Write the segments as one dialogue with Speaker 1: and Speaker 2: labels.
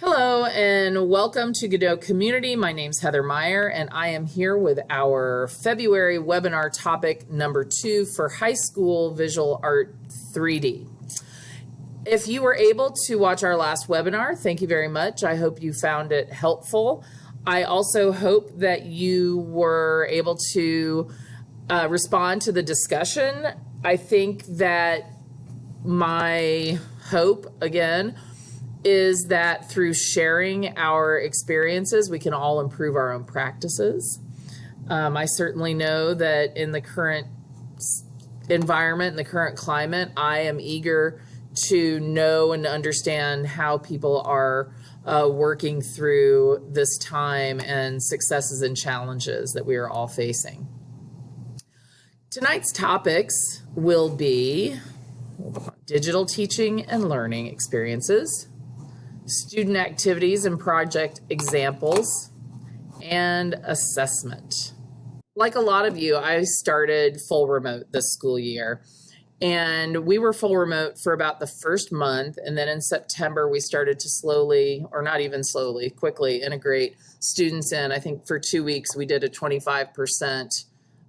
Speaker 1: Hello and welcome to Godot Community. My name's Heather Meyer and I am here with our February webinar topic number 2 for high school visual art 3D. If you were able to watch our last webinar, thank you very much. I hope you found it helpful. I also hope that you were able to respond to the discussion. I think that my hope, again, is that through sharing our experiences, we can all improve our own practices. I certainly know that in the current environment, in the current climate, I am eager to know and understand how people are working through this time and successes and challenges that we are all facing. Tonight's topics will be digital teaching and learning experiences, student activities and project examples, and assessment. Like a lot of you, I started full remote this school year, and we were full remote for about the first month, and then in September we started to slowly, or not even slowly, quickly integrate students in. I think for 2 weeks we did a 25%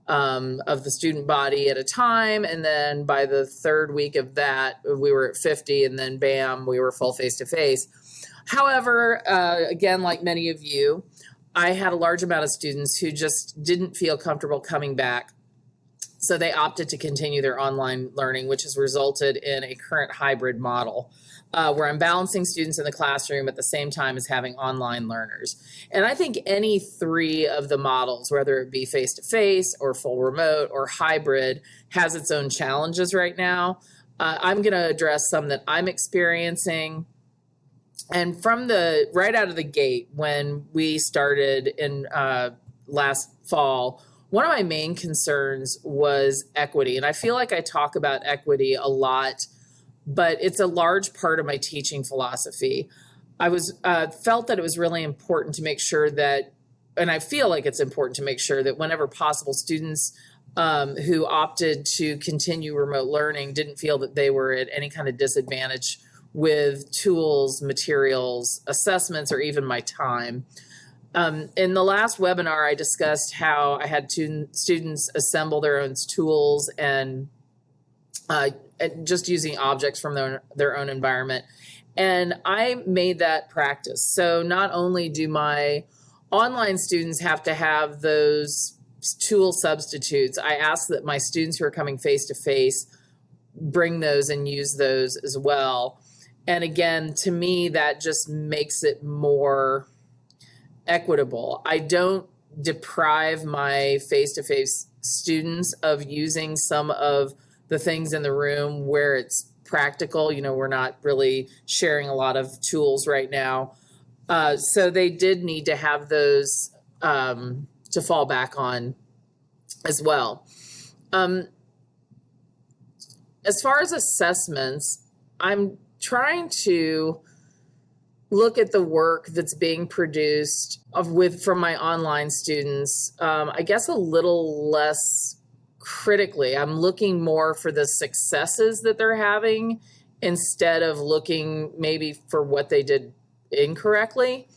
Speaker 1: of the student body at a time, and then by the third week of that we were at 50, and then bam, we were full face-to-face. However, again, like many of you, I had a large amount of students who just didn't feel comfortable coming back. So they opted to continue their online learning, which has resulted in a current hybrid model where I'm balancing students in the classroom at the same time as having online learners. And I think any three of the models, whether it be face-to-face or full remote or hybrid, has its own challenges right now. I'm going to address some that I'm experiencing. And from the right out of the gate, when we started in last fall, one of my main concerns was equity. And I feel like I talk about equity a lot, but it's a large part of my teaching philosophy. I felt that it was really important to make sure that, and I feel like it's important to make sure that whenever possible, students who opted to continue remote learning didn't feel that they were at any kind of disadvantage with tools, materials, assessments, or even my time. In the last webinar, I discussed how I had students assemble their own tools and just using objects from their own environment. And I made that practice. So not only do my online students have to have those tool substitutes, I ask that my students who are coming face-to-face bring those and use those as well. And again, to me, that just makes it more equitable. I don't deprive my face-to-face students of using some of the things in the room where it's practical. You know, we're not really sharing a lot of tools right now. So they did need to have those to fall back on as well. As far as assessments, I'm trying to look at the work that's being produced from my online students, I guess a little less critically. I'm looking more for the successes that they're having instead of looking maybe for what they did incorrectly.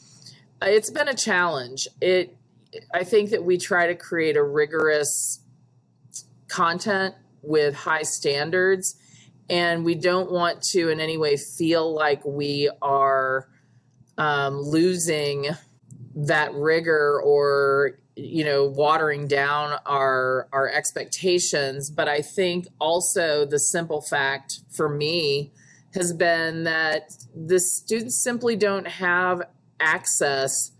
Speaker 1: It's been a challenge. I think that we try to create a rigorous content with high standards, and we don't want to in any way feel like we are losing that rigor or, you know, watering down our expectations. But I think also the simple fact for me has been that the students simply don't have access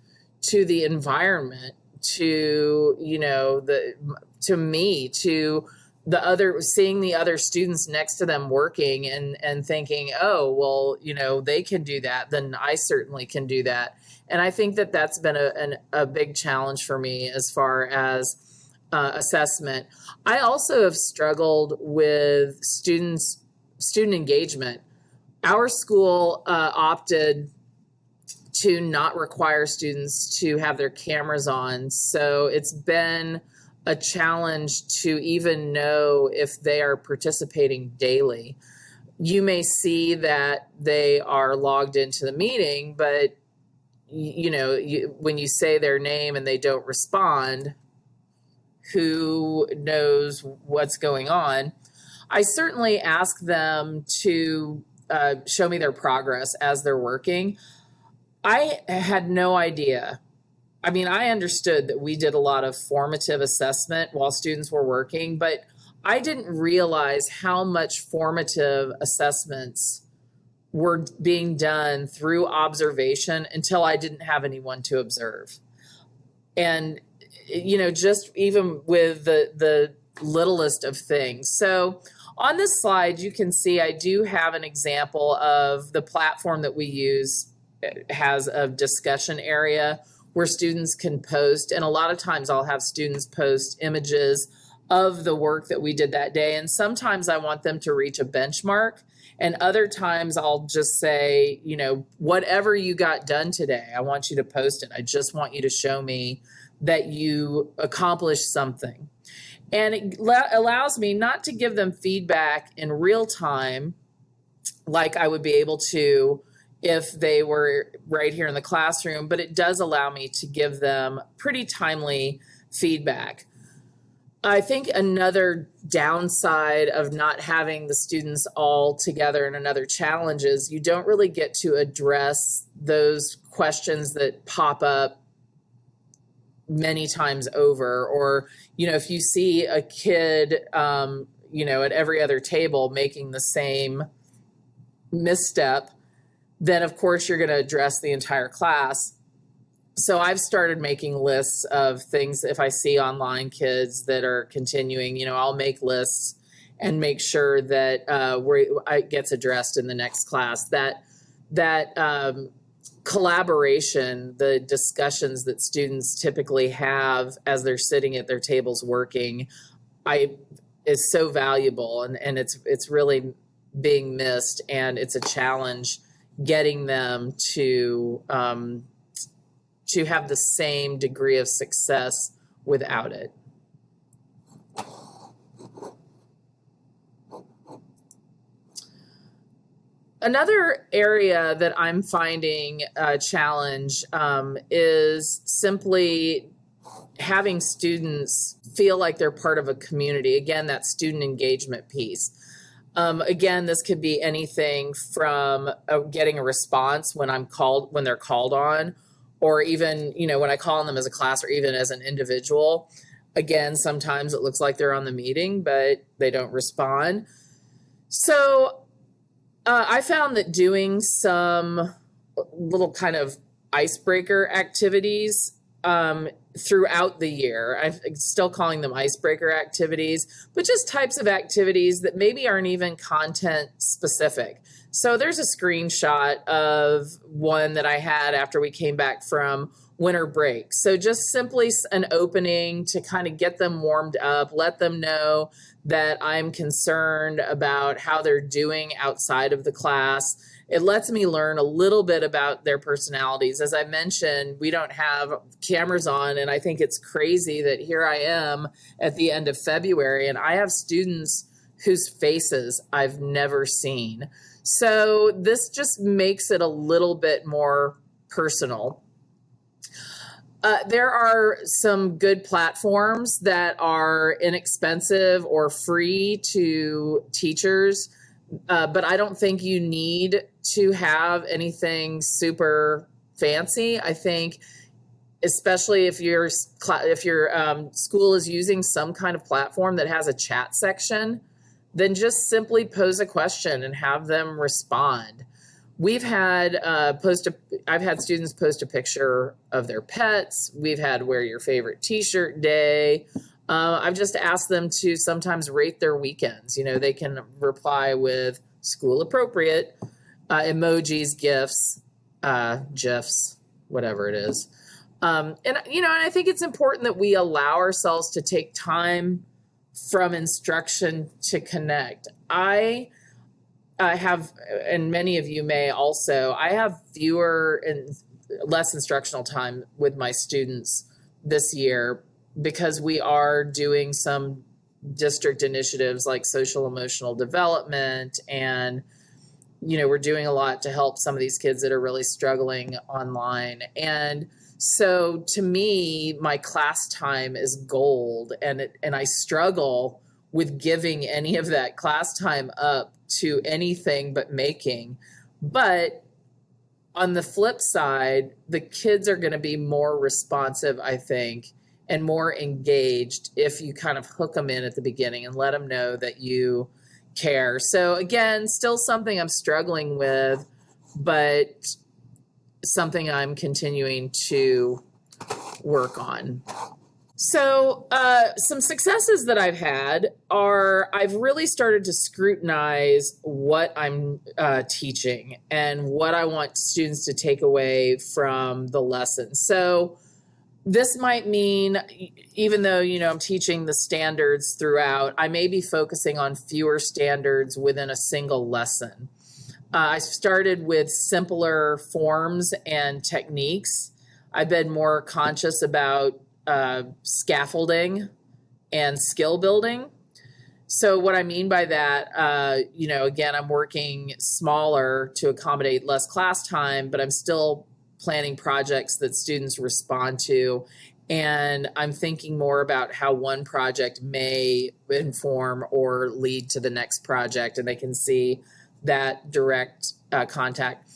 Speaker 1: to the environment, to, you know, seeing the other students next to them working and thinking, oh, well, you know, they can do that, then I certainly can do that. And I think that that's been a big challenge for me as far as assessment. I also have struggled with student engagement. Our school opted to not require students to have their cameras on, so it's been a challenge to even know if they are participating daily. you may see that they are logged into the meeting, but when you say their name and they don't respond, who knows what's going on? I certainly ask them to show me their progress as they're working. I had no idea. I mean, I understood that we did a lot of formative assessment while students were working, but I didn't realize how much formative assessments were being done through observation until I didn't have anyone to observe. And, just even with the littlest of things. So on this slide, you can see I do have an example of the platform that we use. It has a discussion area where students can post. And a lot of times I'll have students post images of the work that we did that day. And sometimes I want them to reach a benchmark. And other times I'll just say, whatever you got done today, I want you to post it. I just want you to show me that you accomplished something. And it allows me not to give them feedback in real time, like I would be able to if they were right here in the classroom, but it does allow me to give them pretty timely feedback. I think another downside of not having the students all together and another challenge is you don't really get to address those questions that pop up many times over. Or, if you see a kid, at every other table making the same misstep, then of course you're going to address the entire class. So I've started making lists of things. If I see online kids that are continuing, I'll make lists and make sure that it gets addressed in the next class. That collaboration, the discussions that students typically have as they're sitting at their tables working, is so valuable, and it's really being missed, and it's a challenge getting them to have the same degree of success without it. Another area that I'm finding a challenge is simply having students feel like they're part of a community. Again, that student engagement piece. Again, this could be anything from getting a response when they're called on, or even, when I call on them as a class or even as an individual. Again, sometimes it looks like they're on the meeting, but they don't respond. So I found that doing some little kind of icebreaker activities throughout the year, I'm still calling them icebreaker activities, but just types of activities that maybe aren't even content specific. So there's a screenshot of one that I had after we came back from winter break. So just simply an opening to kind of get them warmed up, let them know that I'm concerned about how they're doing outside of the class. It lets me learn a little bit about their personalities. As I mentioned, we don't have cameras on, and I think it's crazy that here I am at the end of February, and I have students whose faces I've never seen. So this just makes it a little bit more personal. There are some good platforms that are inexpensive or free to teachers, but I don't think you need to have anything super fancy. I think, especially if your school is using some kind of platform that has a chat section, then just simply pose a question and have them respond. I've had students post a picture of their pets. We've had wear your favorite t-shirt day. I've just asked them to sometimes rate their weekends. They can reply with school appropriate, emojis, GIFs, GIFs, whatever it is. And I think it's important that we allow ourselves to take time from instruction to connect. I have, and many of you may also, I have fewer and less instructional time with my students this year because we are doing some district initiatives like social emotional development, and we're doing a lot to help some of these kids that are really struggling online. And so to me, my class time is gold, and I struggle with giving any of that class time up to anything but making. But on the flip side, the kids are going to be more responsive, I think, and more engaged if you kind of hook them in at the beginning and let them know that you care. So again, still something I'm struggling with, but something I'm continuing to work on. So some successes that I've had are I've really started to scrutinize what I'm teaching and what I want students to take away from the lesson. So this might mean, even though, I'm teaching the standards throughout, I may be focusing on fewer standards within a single lesson. I started with simpler forms and techniques. I've been more conscious about scaffolding and skill building. So what I mean by that, again, I'm working smaller to accommodate less class time, but I'm still planning projects that students respond to. And I'm thinking more about how one project may inform or lead to the next project, and they can see that direct contact.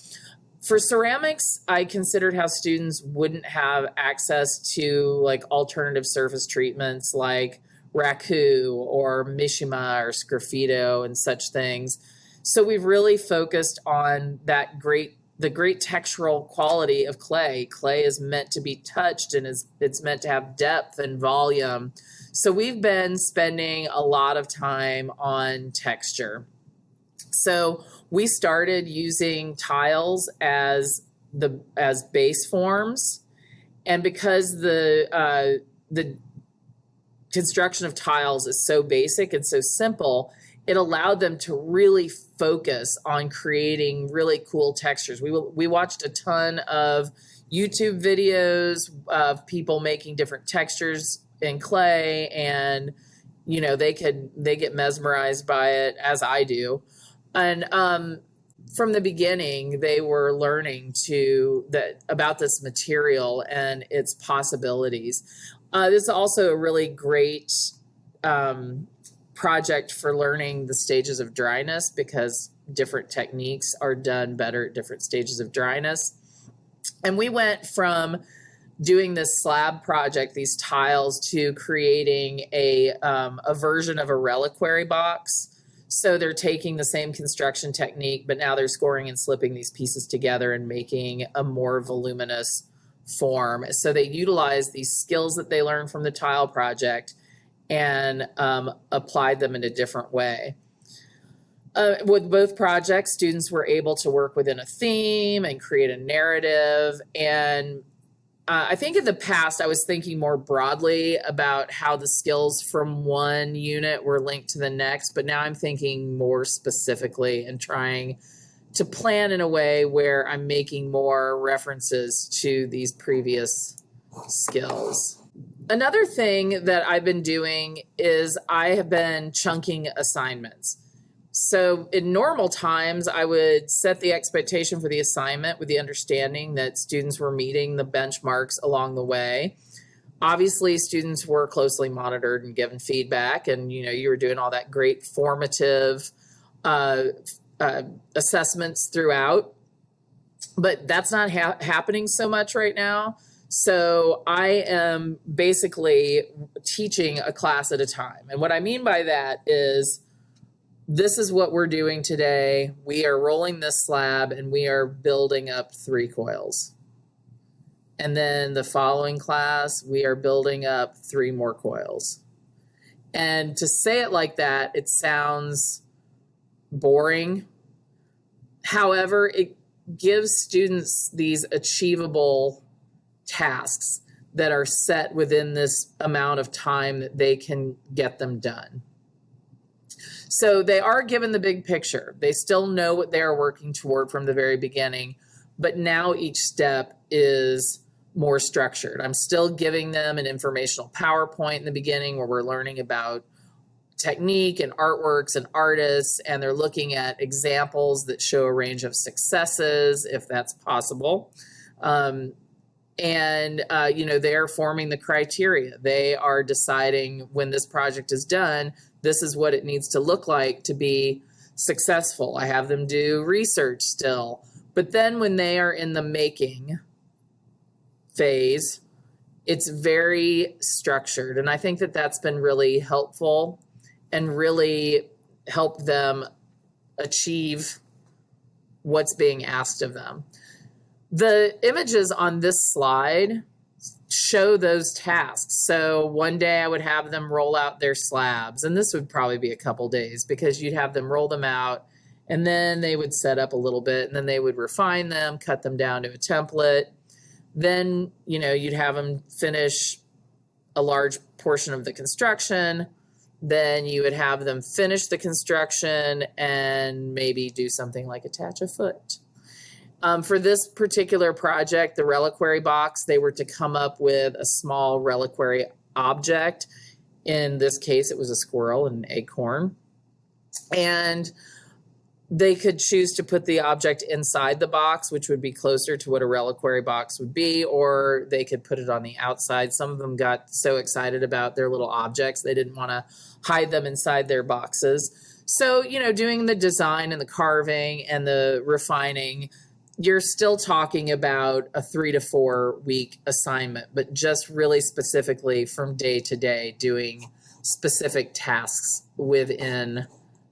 Speaker 1: For ceramics, I considered how students wouldn't have access to like alternative surface treatments like Raku or Mishima or Sgraffito and such things. So we've really focused on the great textural quality of clay. Clay is meant to be touched, and it's meant to have depth and volume. So we've been spending a lot of time on texture. So we started using tiles as base forms, and because the construction of tiles is so basic and so simple, it allowed them to really focus on creating really cool textures. We watched a ton of YouTube videos of people making different textures in clay, and they get mesmerized by it, as I do. And from the beginning, they were learning about this material and its possibilities. This is also a really great project for learning the stages of dryness, because different techniques are done better at different stages of dryness. And we went from doing this slab project, these tiles, to creating a version of a reliquary box. So they're taking the same construction technique, but now they're scoring and slipping these pieces together and making a more voluminous form. So they utilize these skills that they learned from the tile project and applied them in a different way. With both projects, students were able to work within a theme and create a narrative. And I think in the past, I was thinking more broadly about how the skills from one unit were linked to the next, but now I'm thinking more specifically and trying to plan in a way where I'm making more references to these previous skills. Another thing that I've been doing is I have been chunking assignments. So in normal times, I would set the expectation for the assignment with the understanding that students were meeting the benchmarks along the way. Obviously, students were closely monitored and given feedback, and you were doing all that great formative assessments throughout. But that's not happening so much right now. So I am basically teaching a class at a time. And what I mean by that is, this is what we're doing today. We are rolling this slab and we are building up 3 coils. And then the following class, we are building up 3 more coils. And to say it like that, it sounds boring. However, it gives students these achievable tasks that are set within this amount of time that they can get them done. So they are given the big picture. They still know what they are working toward from the very beginning, but now each step is more structured. I'm still giving them an informational PowerPoint in the beginning where we're learning about technique and artworks and artists, and they're looking at examples that show a range of successes, if that's possible. They're forming the criteria. They are deciding when this project is done, this is what it needs to look like to be successful. I have them do research still. But then when they are in the making phase, it's very structured. And I think that that's been really helpful and really helped them achieve what's being asked of them. The images on this slide show those tasks. So one day I would have them roll out their slabs, and this would probably be a couple days because you'd have them roll them out, and then they would set up a little bit, and then they would refine them, cut them down to a template. Then, you'd have them finish a large portion of the construction. Then you would have them finish the construction and maybe do something like attach a foot. For this particular project, the reliquary box, they were to come up with a small reliquary object. In this case, it was a squirrel and an acorn. And they could choose to put the object inside the box, which would be closer to what a reliquary box would be, or they could put it on the outside. Some of them got so excited about their little objects, they didn't want to hide them inside their boxes. So, doing the design and the carving and the refining, you're still talking about a 3 to 4 week assignment, but just really specifically from day to day doing specific tasks within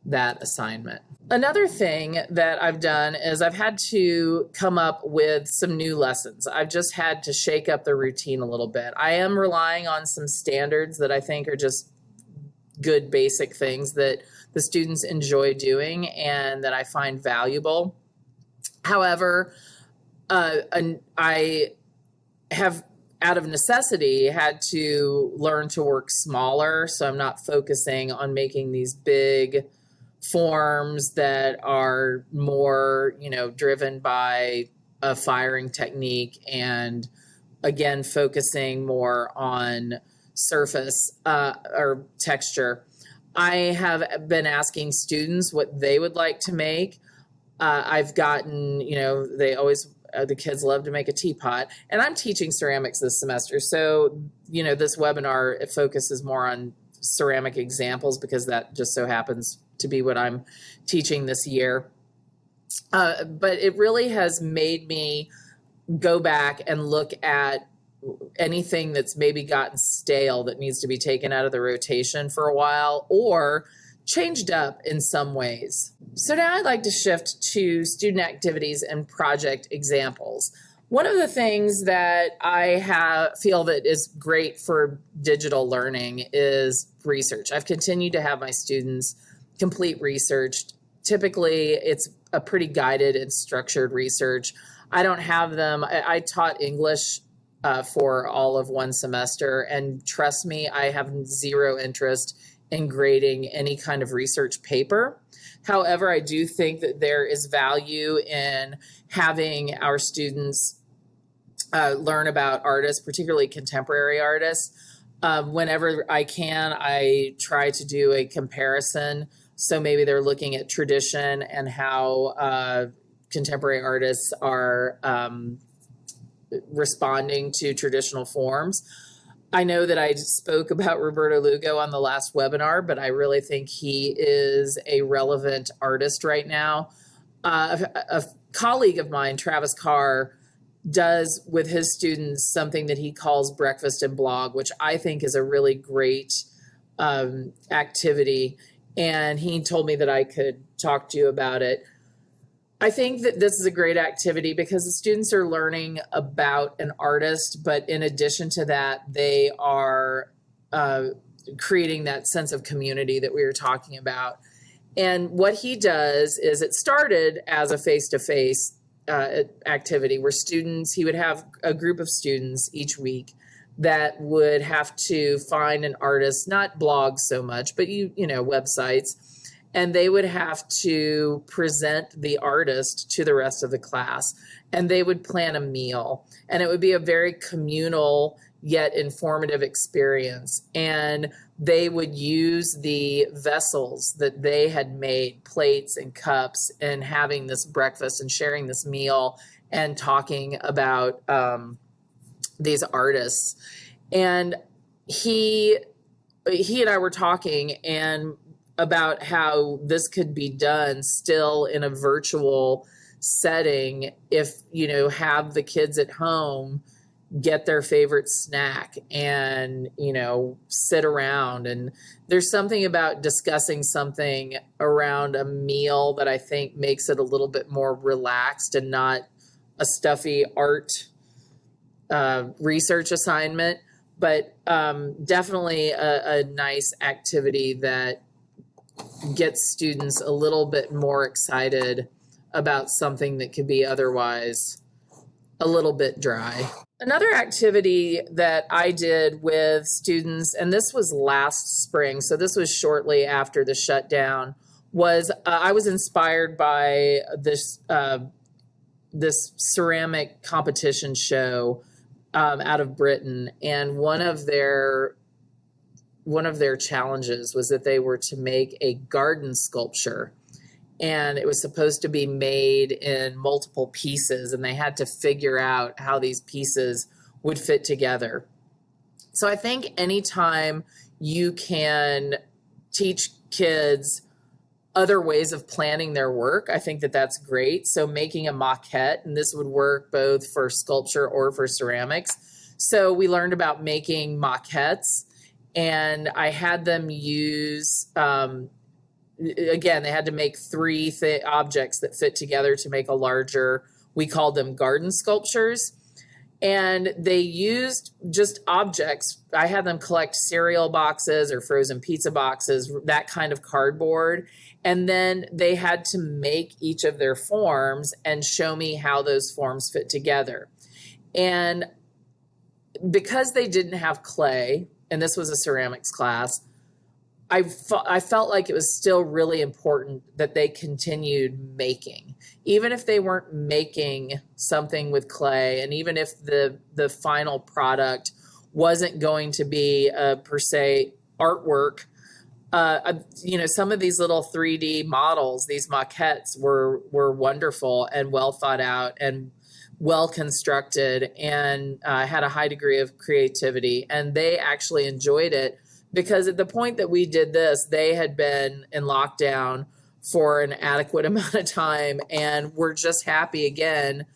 Speaker 1: that assignment. Another thing that I've done is I've had to come up with some new lessons. I've just had to shake up the routine a little bit. I am relying on some standards that I think are just good basic things that the students enjoy doing and that I find valuable. However, I have, out of necessity, had to learn to work smaller. So I'm not focusing on making these big forms that are more, driven by a firing technique, and again, focusing more on surface or texture. I have been asking students what they would like to make. I've gotten, the kids love to make a teapot, and I'm teaching ceramics this semester. So, this webinar, it focuses more on ceramic examples because that just so happens to be what I'm teaching this year. But it really has made me go back and look at anything that's maybe gotten stale that needs to be taken out of the rotation for a while or changed up in some ways. So now I'd like to shift to student activities and project examples. One of the things that I feel that is great for digital learning is research. I've continued to have my students complete research. Typically, it's a pretty guided and structured research. I don't have them. I taught English for all of one semester, and trust me, I have zero interest in grading any kind of research paper. However, I do think that there is value in having our students learn about artists, particularly contemporary artists. Whenever I can, I try to do a comparison. So maybe they're looking at tradition and how contemporary artists are responding to traditional forms. I know that I spoke about Roberto Lugo on the last webinar, but I really think he is a relevant artist right now. A colleague of mine, Travis Carr, does with his students something that he calls breakfast and blog, which I think is a really great activity. And he told me that I could talk to you about it. I think that this is a great activity because the students are learning about an artist, but in addition to that, they are creating that sense of community that we were talking about. And what he does is, it started as a face-to-face activity where he would have a group of students each week that would have to find an artist, not blogs so much, but websites, and they would have to present the artist to the rest of the class, and they would plan a meal, and it would be a very communal yet informative experience. And they would use the vessels that they had made, plates and cups, and having this breakfast and sharing this meal and talking about these artists. And he and I were talking and about how this could be done still in a virtual setting if, have the kids at home get their favorite snack and, sit around. And there's something about discussing something around a meal that I think makes it a little bit more relaxed and not a stuffy art research assignment, but definitely a nice activity that gets students a little bit more excited about something that could be otherwise a little bit dry. Another activity that I did with students, and this was last spring, so this was shortly after the shutdown, was I was inspired by this ceramic competition show out of Britain, and one of their challenges was that they were to make a garden sculpture, and it was supposed to be made in multiple pieces, and they had to figure out how these pieces would fit together. So I think anytime you can teach kids other ways of planning their work, I think that that's great. So making a maquette, and this would work both for sculpture or for ceramics. So we learned about making maquettes, and I had them use, again, they had to make three objects that fit together to make a larger, we called them garden sculptures. And they used just objects. I had them collect cereal boxes or frozen pizza boxes, that kind of cardboard. And then they had to make each of their forms and show me how those forms fit together. And because they didn't have clay, and this was a ceramics class, I felt like it was still really important that they continued making, even if they weren't making something with clay, and even if the final product wasn't going to be per se artwork. Some of these little 3D models, these maquettes were wonderful and well thought out and well constructed, and had a high degree of creativity, and they actually enjoyed it. Because at the point that we did this, they had been in lockdown for an adequate amount of time and were just happy again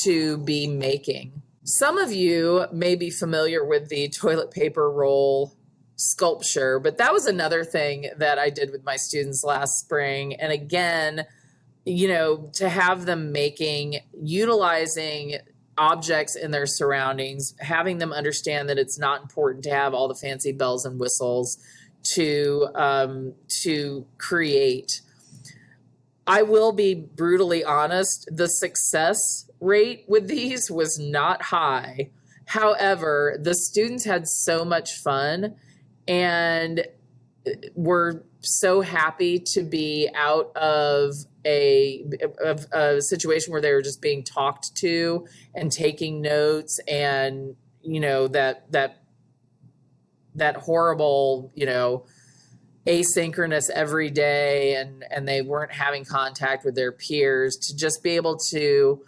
Speaker 1: to be making. Some of you may be familiar with the toilet paper roll sculpture, but that was another thing that I did with my students last spring. And again, to have them utilizing objects in their surroundings, having them understand that it's not important to have all the fancy bells and whistles to create. I will be brutally honest, the success rate with these was not high. However, the students had so much fun and were so happy to be out of a situation where they were just being talked to and taking notes, and that horrible asynchronous every day, and they weren't having contact with their peers, to just be able to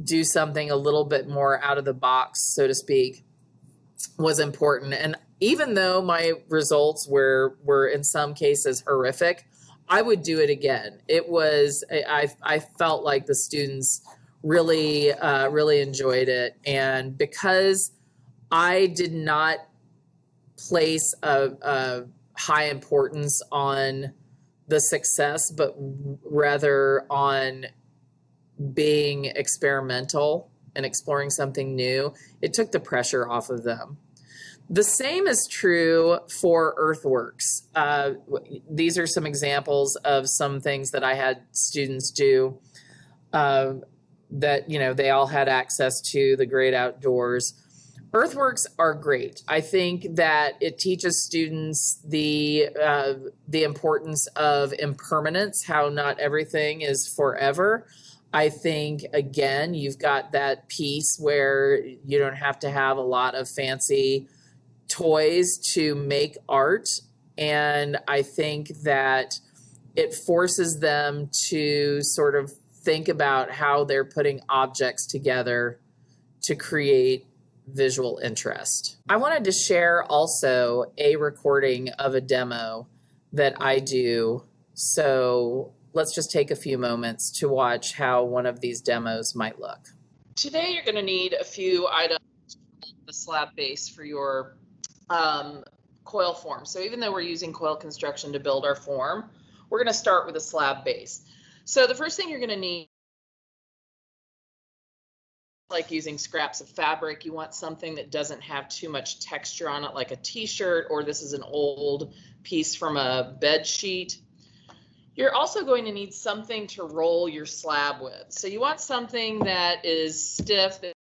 Speaker 1: do something a little bit more out of the box, so to speak, was important. And even though my results were in some cases horrific, I would do it again. It was, I felt like the students really enjoyed it. And because I did not place a high importance on the success, but rather on being experimental and exploring something new, it took the pressure off of them. The same is true for earthworks. These are some examples of some things that I had students do that, they all had access to the great outdoors. Earthworks are great. I think that it teaches students the importance of impermanence, how not everything is forever. I think, again, you've got that piece where you don't have to have a lot of fancy toys to make art. And I think that it forces them to sort of think about how they're putting objects together to create visual interest. I wanted to share also a recording of a demo that I do. So let's just take a few moments to watch how one of these demos might look. Today you're going to need a few items for the slab base for your coil form. So even though we're using coil construction to build our form, we're going to start with a slab base. So the first thing you're going to need, like using scraps of fabric, you want something that doesn't have too much texture on it, like a t-shirt, or this is an old piece from a bed sheet. You're also going to need something to roll your slab with. So you want something that is stiff, that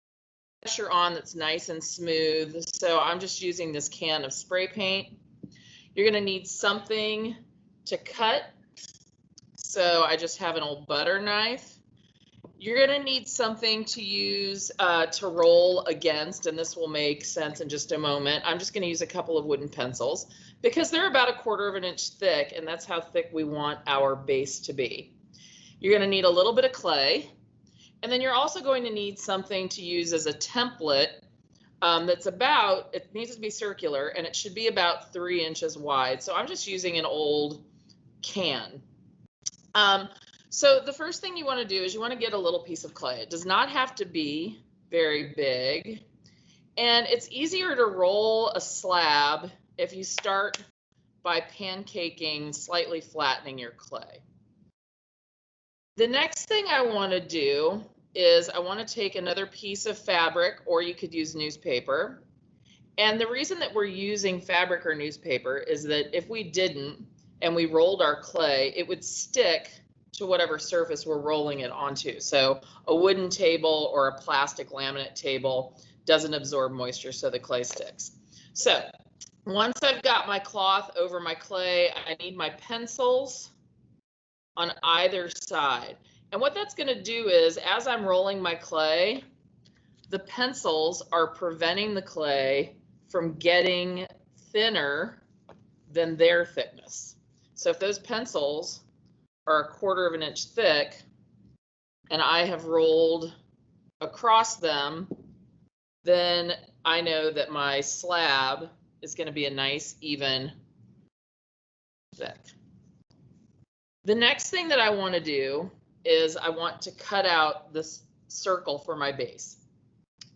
Speaker 1: pressure on, that's nice and smooth. So I'm just using this can of spray paint. You're going to need something to cut. So I just have an old butter knife. You're going to need something to use to roll against, and this will make sense in just a moment. I'm just going to use a couple of wooden pencils because they're about 1/4 inch thick, and that's how thick we want our base to be. You're going to need a little bit of clay, and then you're also going to need something to use as a template that's it needs to be circular, and it should be about 3 inches wide. So I'm just using an old can. So the first thing you want to do is you want to get a little piece of clay. It does not have to be very big. And it's easier to roll a slab if you start by pancaking, slightly flattening your clay. The next thing I want to do is I want to take another piece of fabric, or you could use newspaper. And the reason that we're using fabric or newspaper is that if we didn't and we rolled our clay, it would stick to whatever surface we're rolling it onto. So a wooden table or a plastic laminate table doesn't absorb moisture, so the clay sticks. So once I've got my cloth over my clay, I need my pencils on either side. And what that's going to do is, as I'm rolling my clay, the pencils are preventing the clay from getting thinner than their thickness. So if those pencils are 1/4 inch thick and I have rolled across them, then I know that my slab is going to be a nice, even thick. The next thing that I want to do is I want to cut out this circle for my base.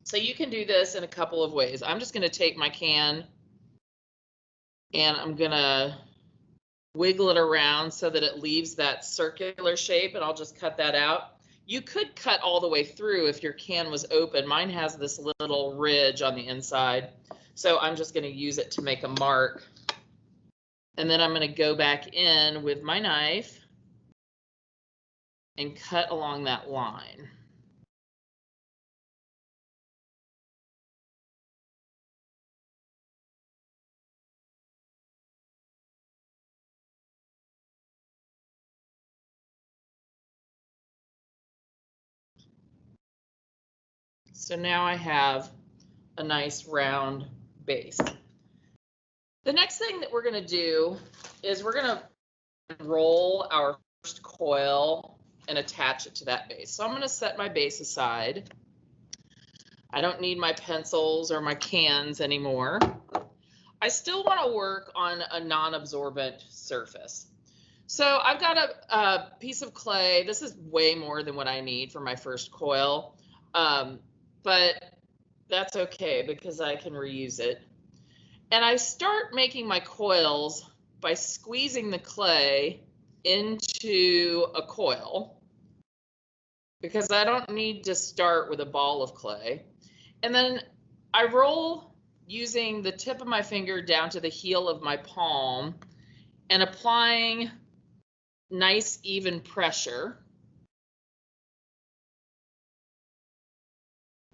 Speaker 1: So you can do this in a couple of ways. I'm just going to take my can and I'm going to wiggle it around so that it leaves that circular shape, and I'll just cut that out. You could cut all the way through if your can was open. Mine has this little ridge on the inside, so I'm just going to use it to make a mark. And then I'm going to go back in with my knife and cut along that line. So now I have a nice round base. The next thing that we're going to do is we're going to roll our first coil and attach it to that base. So I'm going to set my base aside. I don't need my pencils or my cans anymore. I still want to work on a non-absorbent surface. So I've got a piece of clay. This is way more than what I need for my first coil, but that's okay because I can reuse it. And I start making my coils by squeezing the clay into a coil because I don't need to start with a ball of clay. And then I roll using the tip of my finger down to the heel of my palm and applying nice even pressure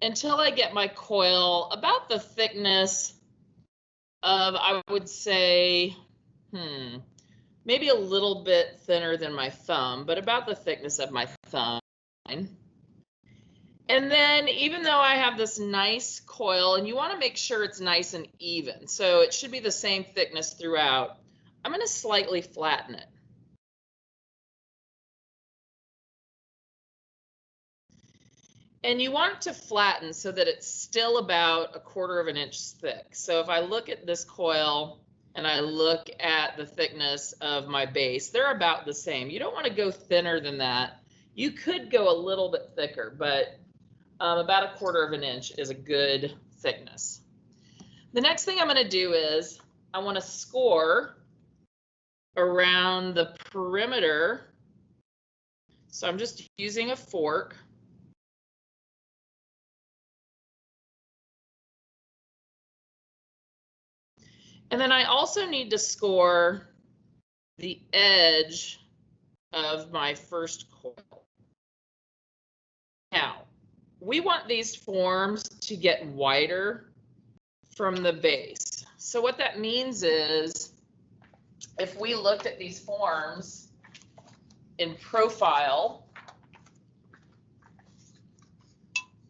Speaker 1: until I get my coil about the thickness of, I would say, maybe a little bit thinner than my thumb, but about the thickness of my thumb. And then even though I have this nice coil, and you want to make sure it's nice and even, so it should be the same thickness throughout, I'm going to slightly flatten it. And you want to flatten so that it's still about 1/4 of an inch thick. So if I look at this coil and I look at the thickness of my base, they're about the same. You don't want to go thinner than that. You could go a little bit thicker, but about 1/4 of an inch is a good thickness. The next thing I'm going to do is I want to score around the perimeter. So I'm just using a fork. And then I also need to score the edge of my first coil. Now, we want these forms to get wider from the base. So what that means is if we looked at these forms in profile,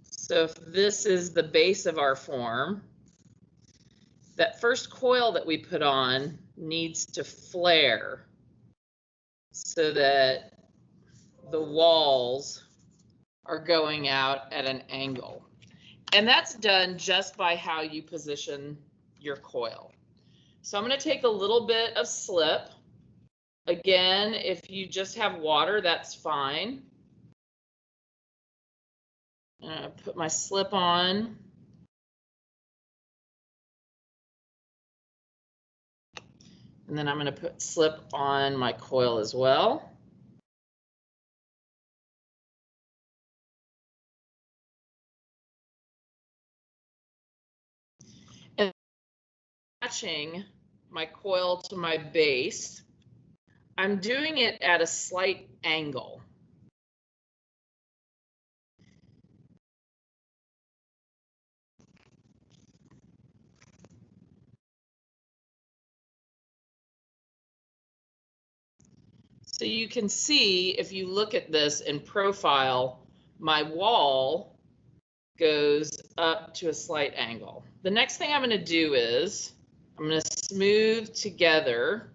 Speaker 1: so if this is the base of our form, that first coil that we put on needs to flare so that the walls are going out at an angle. And that's done just by how you position your coil. So I'm going to take a little bit of slip. Again, if you just have water, that's fine. I'm going to put my slip on. And then I'm going to put slip on my coil as well. And matching my coil to my base, I'm doing it at a slight angle. So you can see, if you look at this in profile, my wall goes up to a slight angle. The next thing I'm going to do is I'm going to smooth together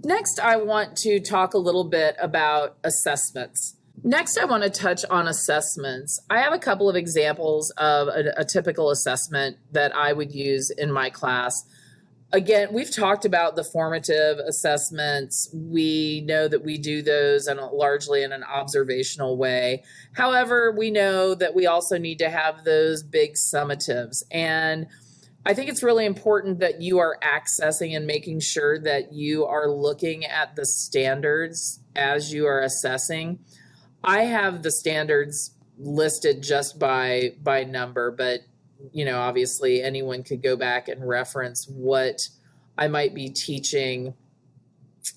Speaker 1: Next, I want to talk a little bit about assessments. Next, I want to touch on assessments. I have a couple of examples of a typical assessment that I would use in my class. Again, we've talked about the formative assessments. We know that we do those largely in an observational way. However, we know that we also need to have those big summatives. And I think it's really important that you are accessing and making sure that you are looking at the standards as you are assessing. I have the standards listed just by number, but obviously anyone could go back and reference what I might be teaching,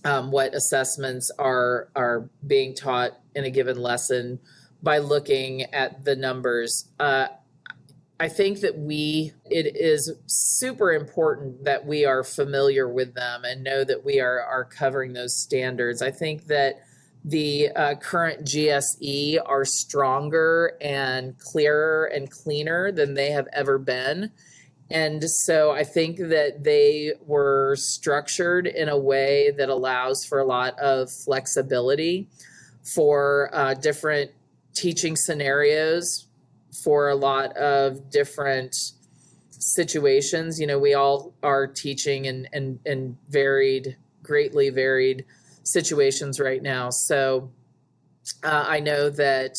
Speaker 1: what assessments are being taught in a given lesson by looking at the numbers. I think that it is super important that we are familiar with them and know that we are covering those standards. I think that the current GSE are stronger and clearer and cleaner than they have ever been. And so I think that they were structured in a way that allows for a lot of flexibility for different teaching scenarios, for a lot of different situations. We all are teaching in greatly varied situations right now. So I know that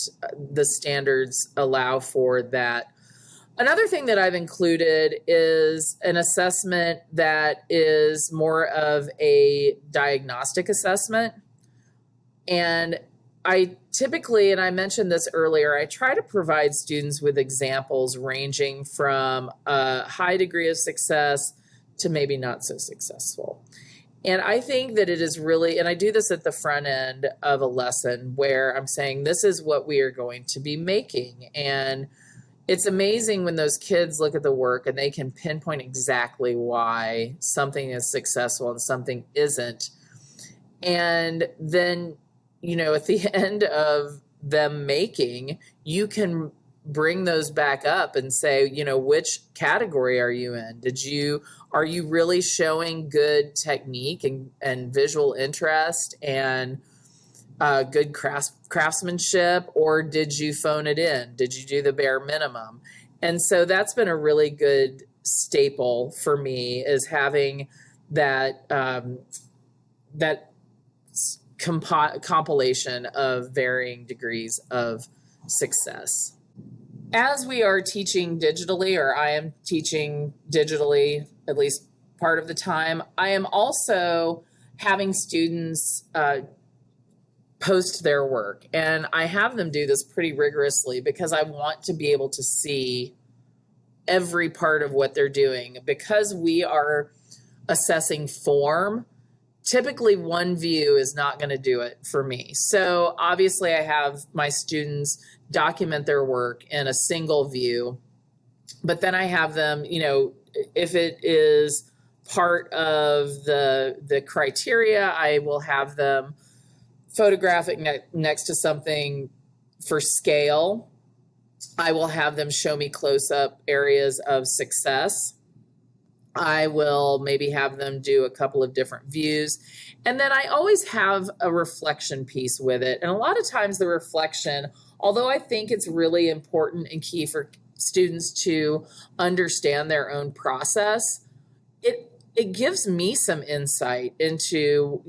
Speaker 1: the standards allow for that. Another thing that I've included is an assessment that is more of a diagnostic assessment. And I typically, and I mentioned this earlier, I try to provide students with examples ranging from a high degree of success to maybe not so successful. And I think that it is really, and I do this at the front end of a lesson where I'm saying, this is what we are going to be making. And it's amazing when those kids look at the work and they can pinpoint exactly why something is successful and something isn't. And then, at the end of them making, you can bring those back up and say, which category are you in? Are you really showing good technique and visual interest and good craftsmanship, or did you phone it in? Did you do the bare minimum? And so that's been a really good staple for me, is having that compilation of varying degrees of success. As we are teaching digitally, or I am teaching digitally at least part of the time, I am also having students post their work. And I have them do this pretty rigorously because I want to be able to see every part of what they're doing. Because we are assessing form, typically one view is not going to do it for me. So obviously I have my students document their work in a single view, but then I have them, if it is part of the criteria, I will have them photograph it next to something for scale. I will have them show me close-up areas of success. I will maybe have them do a couple of different views. And then I always have a reflection piece with it. And a lot of times the reflection, although I think it's really important and key for students to understand their own process, it gives me some insight into,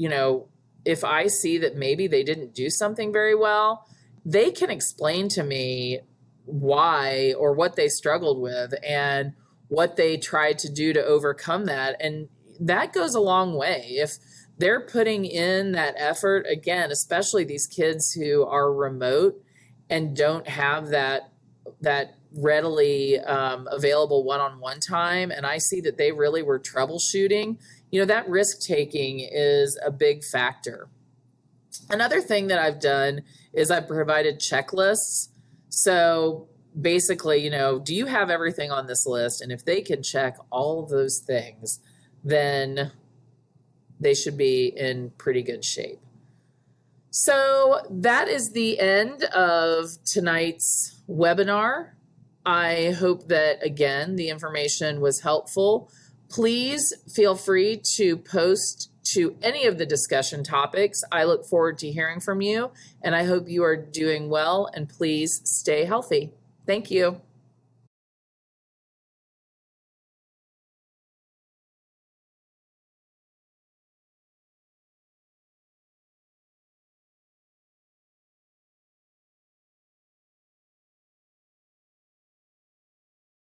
Speaker 1: if I see that maybe they didn't do something very well, they can explain to me why or what they struggled with and what they tried to do to overcome that. And that goes a long way. If they're putting in that effort, again, especially these kids who are remote and don't have that readily available one-on-one time, and I see that they really were troubleshooting, that risk-taking is a big factor. Another thing that I've done is I've provided checklists. So basically, do you have everything on this list? And if they can check all of those things, then they should be in pretty good shape. So that is the end of tonight's webinar. I hope that, again, the information was helpful. Please feel free to post to any of the discussion topics. I look forward to hearing from you, and I hope you are doing well, and please stay healthy. Thank you.